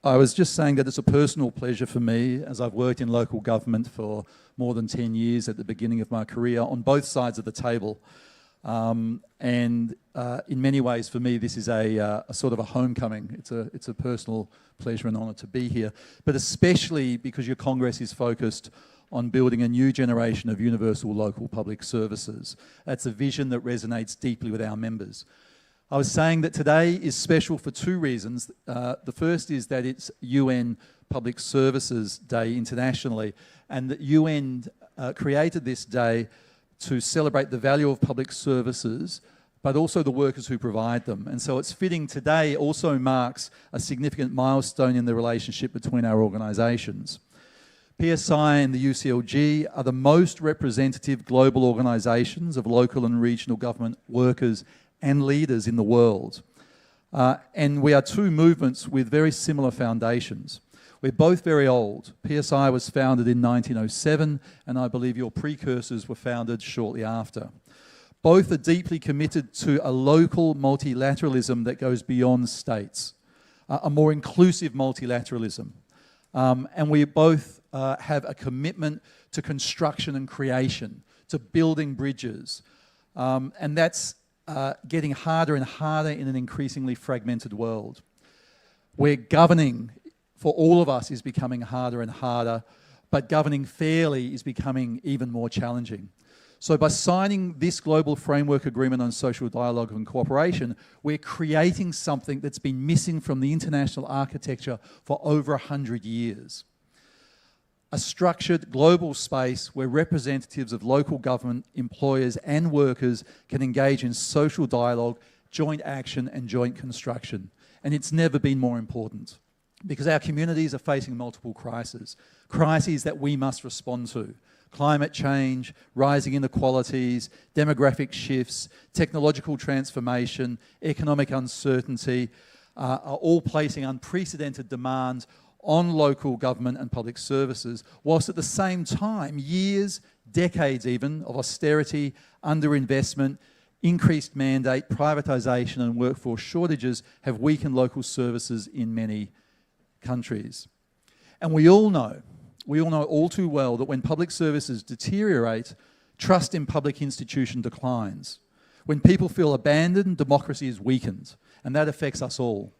I was just saying that it's a personal pleasure for me, as I've worked in local government for more than 10 years at the beginning of my career on both sides of the table. In many ways, for me, this is a sort of a homecoming. It's a personal pleasure and honour to be here, but especially because your Congress is focused on building a new generation of universal local public services. That's a vision that resonates deeply with our members. I was saying that today is special for two reasons. The first is that it's UN Public Services Day internationally, and that UN created this day to celebrate the value of public services, but also the workers who provide them. And so it's fitting today also marks a significant milestone in the relationship between our organisations. PSI and the UCLG are the most representative global organisations of local and regional government workers and leaders in the world. And we are two movements with very similar foundations. We're both very old. PSI was founded in 1907, and I believe your precursors were founded shortly after. Both are deeply committed to a local multilateralism that goes beyond states, a more inclusive multilateralism. And we both have a commitment to construction and creation, to building bridges. And that's getting harder and harder in an increasingly fragmented world, where governing for all of us is becoming harder and harder, but governing fairly is becoming even more challenging. So by signing this global framework agreement on social dialogue and cooperation, we're creating something that's been missing from the international architecture for over 100 years. A structured global space where representatives of local government, employers and workers can engage in social dialogue, joint action and joint construction. And it's never been more important, because our communities are facing multiple crises that we must respond to. Climate change, rising inequalities, demographic shifts, technological transformation, economic uncertainty are all placing unprecedented demands on local government and public services, whilst at the same time, years, decades even, of austerity, underinvestment, increased mandate, privatisation and workforce shortages have weakened local services in many countries. And we all know all too well that when public services deteriorate, trust in public institution declines. When people feel abandoned, democracy is weakened, and that affects us all.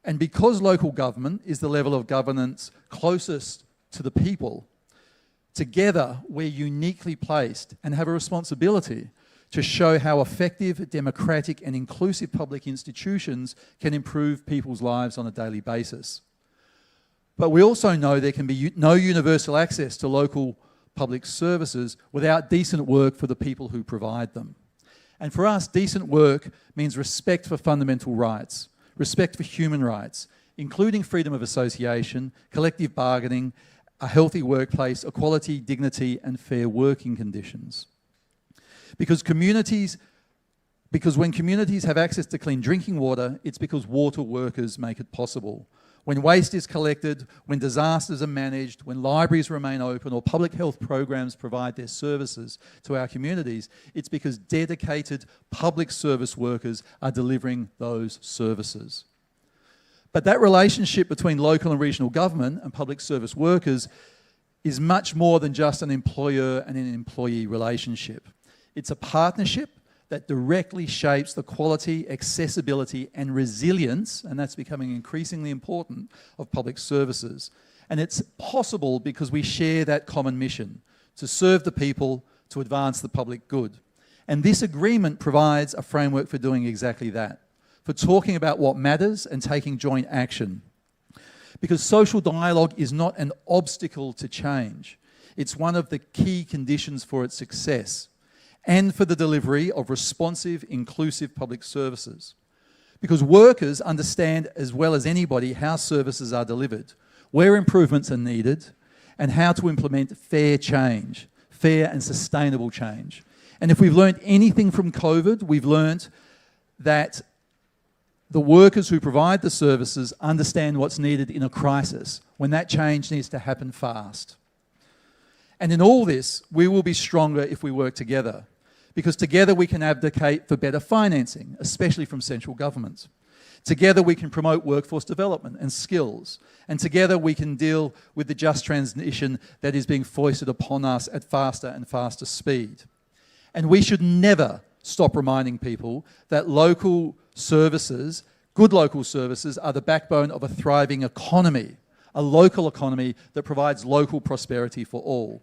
And because local government is the level of governance closest to the people, together we're uniquely placed and have a responsibility to show how effective, democratic and inclusive public institutions can improve people's lives on a daily basis. But we also know there can be no universal access to local public services without decent work for the people who provide them. And for us, decent work means respect for fundamental rights, respect for human rights, including freedom of association, collective bargaining, a healthy workplace, equality, dignity, and fair working conditions. Because when communities have access to clean drinking water, it's because water workers make it possible. When waste is collected, when disasters are managed, when libraries remain open or public health programs provide their services to our communities, it's because dedicated public service workers are delivering those services. But that relationship between local and regional government and public service workers is much more than just an employer and an employee relationship. It's a partnership that directly shapes the quality, accessibility and resilience, and that's becoming increasingly important, of public services. And it's possible because we share that common mission, to serve the people, to advance the public good. And this agreement provides a framework for doing exactly that, for talking about what matters and taking joint action. Because social dialogue is not an obstacle to change. It's one of the key conditions for its success, and for the delivery of responsive, inclusive public services. Because workers understand as well as anybody how services are delivered, where improvements are needed, and how to implement fair change, fair and sustainable change. And if we've learned anything from COVID, we've learned that the workers who provide the services understand what's needed in a crisis, when that change needs to happen fast. And in all this, we will be stronger if we work together, because together we can advocate for better financing, especially from central governments. Together we can promote workforce development and skills. And together we can deal with the just transition that is being foisted upon us at faster and faster speed. And we should never stop reminding people that local services, good local services, are the backbone of a thriving economy, a local economy that provides local prosperity for all.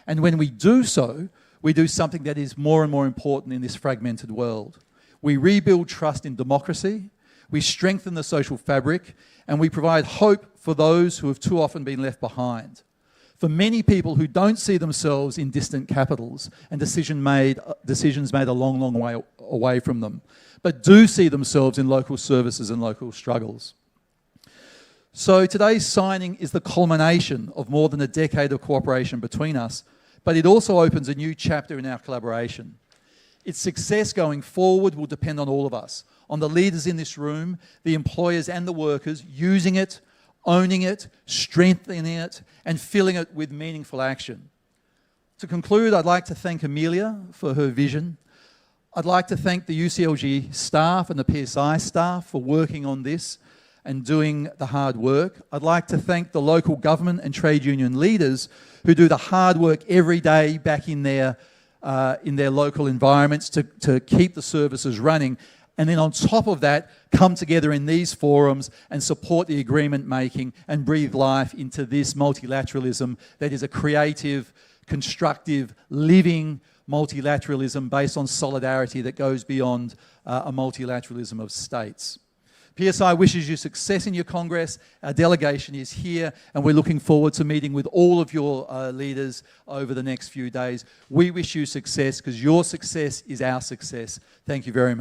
And when we do so, we do something that is more and more important in this fragmented world. We rebuild trust in democracy, we strengthen the social fabric, and we provide hope for those who have too often been left behind. For many people who don't see themselves in distant capitals and decisions made a long, long way away from them, but do see themselves in local services and local struggles. So today's signing is the culmination of more than a decade of cooperation between us, but it also opens a new chapter in our collaboration. Its success going forward will depend on all of us, on the leaders in this room, the employers and the workers using it, owning it, strengthening it, and filling it with meaningful action. To conclude, I'd like to thank Amelia for her vision. I'd like to thank the UCLG staff and the PSI staff for working on this and doing the hard work. I'd like to thank the local government and trade union leaders who do the hard work every day back in their local environments to keep the services running. And then on top of that, come together in these forums and support the agreement making and breathe life into this multilateralism that is a creative, constructive, living multilateralism based on solidarity that goes beyond a multilateralism of states. PSI wishes you success in your Congress. Our delegation is here and we're looking forward to meeting with all of your leaders over the next few days. We wish you success because your success is our success. Thank you very much.